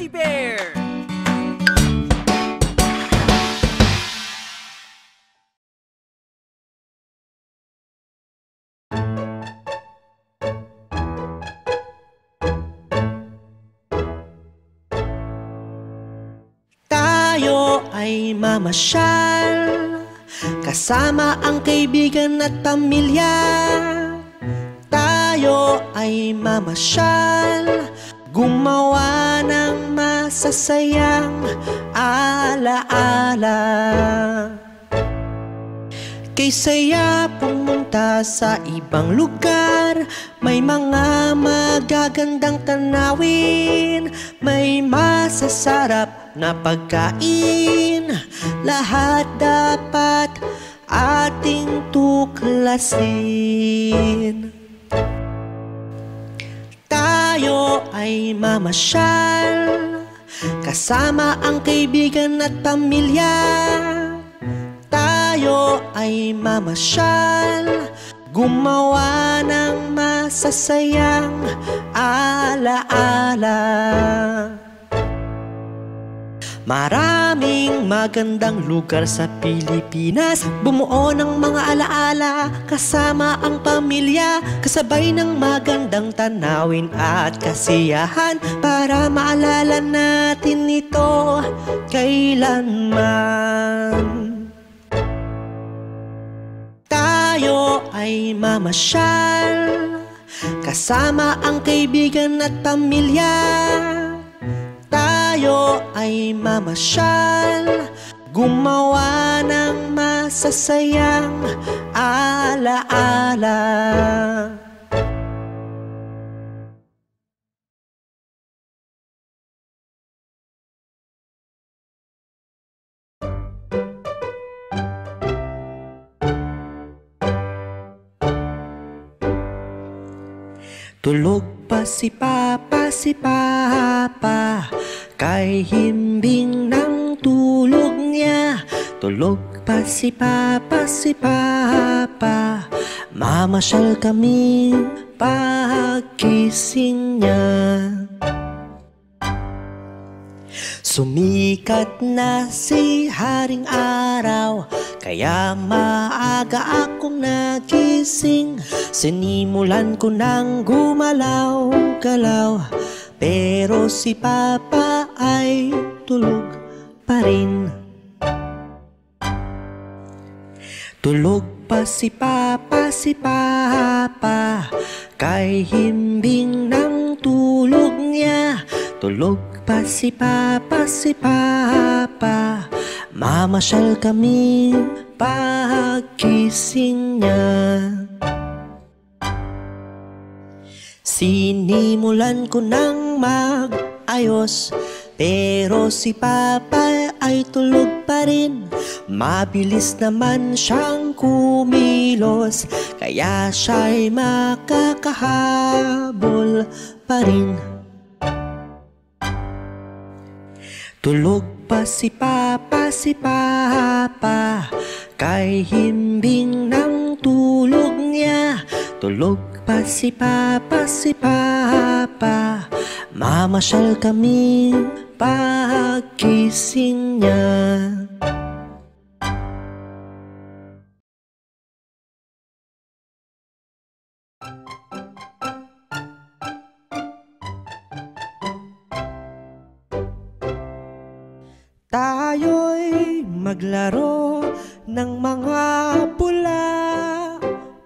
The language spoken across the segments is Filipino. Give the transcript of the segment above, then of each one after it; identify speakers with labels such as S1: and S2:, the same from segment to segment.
S1: Fuzzy Bear!
S2: Tayo ay mamasyal kasama ang kaibigan at pamilya. Tayo ay mamasyal, gumawa ng masasayang alaala. Kaysaya pumunta sa ibang lugar, may mga magagandang tanawin, may masasarap na pagkain. Lahat dapat ating tuklasin. Tayo ay mamasyal kasama ang kaibigan at pamilya. Tayo ay mamasyal, gumawa ng masasayang alaala. Maraming magandang lugar sa Pilipinas, bumuo ng mga alaala kasama ang pamilya, kasabay ng magandang tanawin at kasiyahan, para maalala natin ito kailanman. Tayo ay mamasyal kasama ang kaibigan at pamilya. Tayo ay mamasyal, gumawa ng masasayang alaala. Tulog pa si Papa, kay himbing ng tulog niya. Tulog pa si Papa, mamasyal kami pagkising niya. Sumikat na si Haring Araw, kaya maaga akong nagising. Sinimulan ko nang gumalaw-galaw, pero si Papa ay tulog pa rin. Tulog pa si Papa, kay himbing ng tulog niya. Tulog pa si Papa, mamasyal kami pagkising niya. Sinimulan ko nang mag-ayos, pero si Papa ay tulog pa rin. Mabilis naman siyang kumilos, kaya siya'y makakahabol pa rin. Tulog pa si Papa, kay himbing ng tulog niya. Tulog pa si Papa, mamasyal kami pagkising niya. Tayo'y maglaro ng mga pula.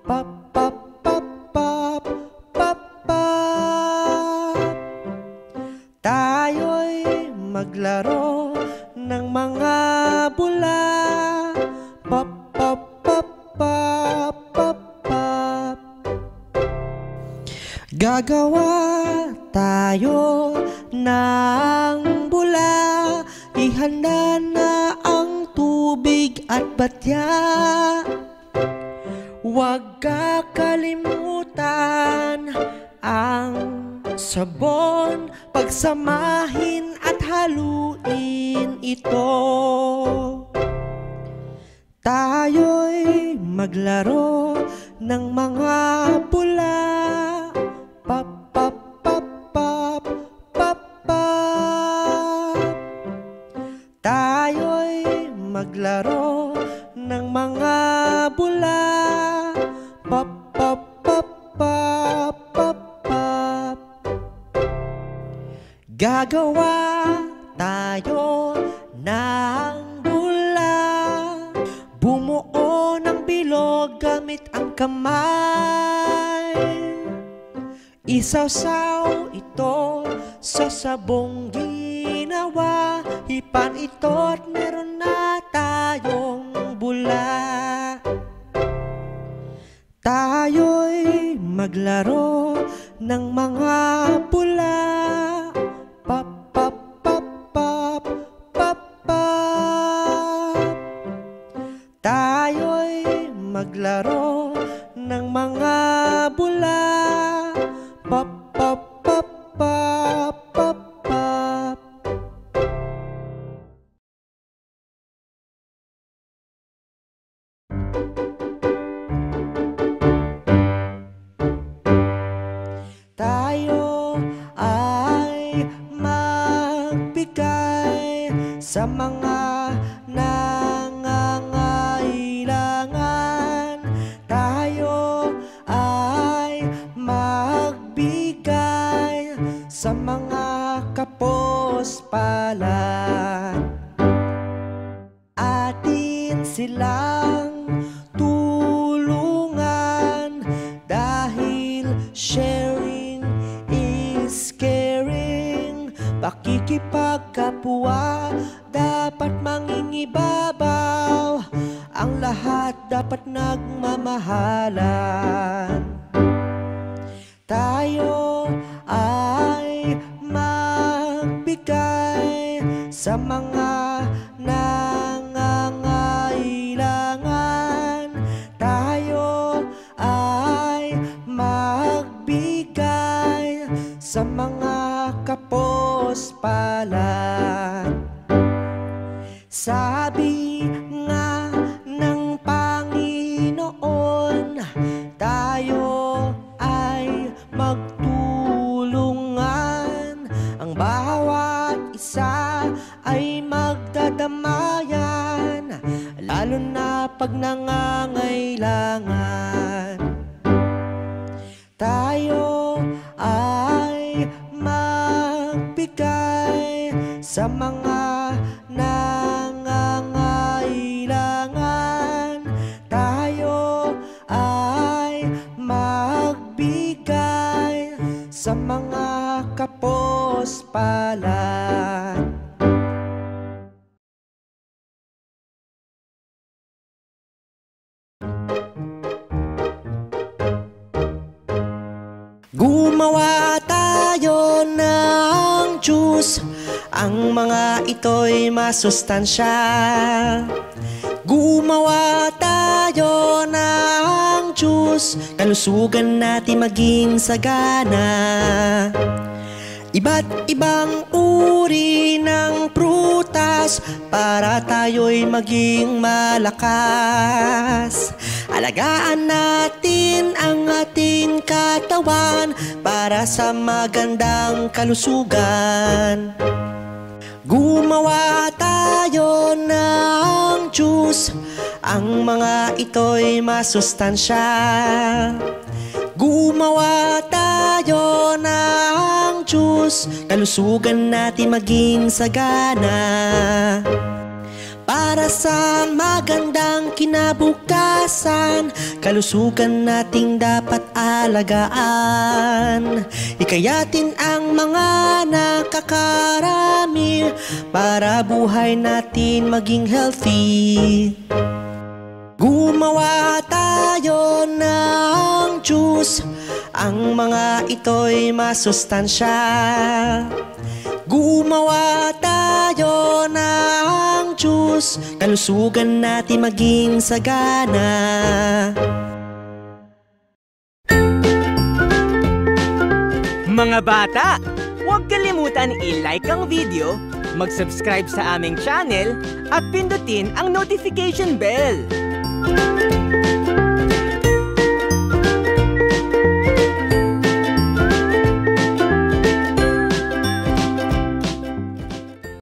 S2: Pop, pop, pop, pop, pop, pop. Tayo'y maglaro ng mga bula. Pop, pop, pop, pop, pop, pop. Gagawa tayo ng bula. Ihanda na ang tubig at batya. Huwag kakalimutan ang sabon. Pagsamahin at haluin ito. Tayo'y maglaro ng mga pula. Pop, pop, pop, pop, pop, pop. Gagawa tayo ng bula, bumuo ng bilog gamit ang kamay. Isawsaw ito sa sabong ginawa, hipan ito at meron na tayong bula. Tayo'y maglaro ng mga bula. Pop, pop, pop, pop, pop, pop. Tayo'y maglaro ng mga bula. Pop, pop, pop, pop, pop, pop. Tayo ay magbigay sa mga nangangailangan. Tayo ay magbigay sa mga kapos-palad. Atin silang tulungan dahil sharing is caring. Pakikipagkapwa dapat mangingibabaw, ang lahat dapat nagmamahalan. Tayo ay magbigay sa mga nangangailangan. Tayo ay magbigay sa mga kapos-palad. Sabi nga ng Panginoon, tayo ay magtulungan. Ang bawat isa ay magdadamayan, lalo na pag nangangailangan. Tayo ay magbigay sa mga nangangailangan. Tayo ay magbigay sa mga kapos-palad. Gumawa tayo ng juice, ang mga ito'y masustansya. Gumawa tayo ng juice, kalusugan natin maging sagana. Iba't ibang uri ng prutas para tayo'y maging malakas. Alagaan natin ang ating katawan para sa magandang kalusugan. Gumawa tayo ng juice, ang mga ito'y masustansya. Gumawa tayo ng juice, kalusugan natin maging sagana. Para sa magandang kinabukasan, kalusugan nating dapat alagaan. Hikayatin ang mga nakakarami para buhay natin maging healthy. Gumawa tayo ng juice, ang mga ito'y masustansya. Gumawa tayo ng juice, kalusugan natin maging sagana.
S1: Mga bata, huwag kalimutan i-like ang video, mag-subscribe sa aming channel, at pindutin ang notification bell.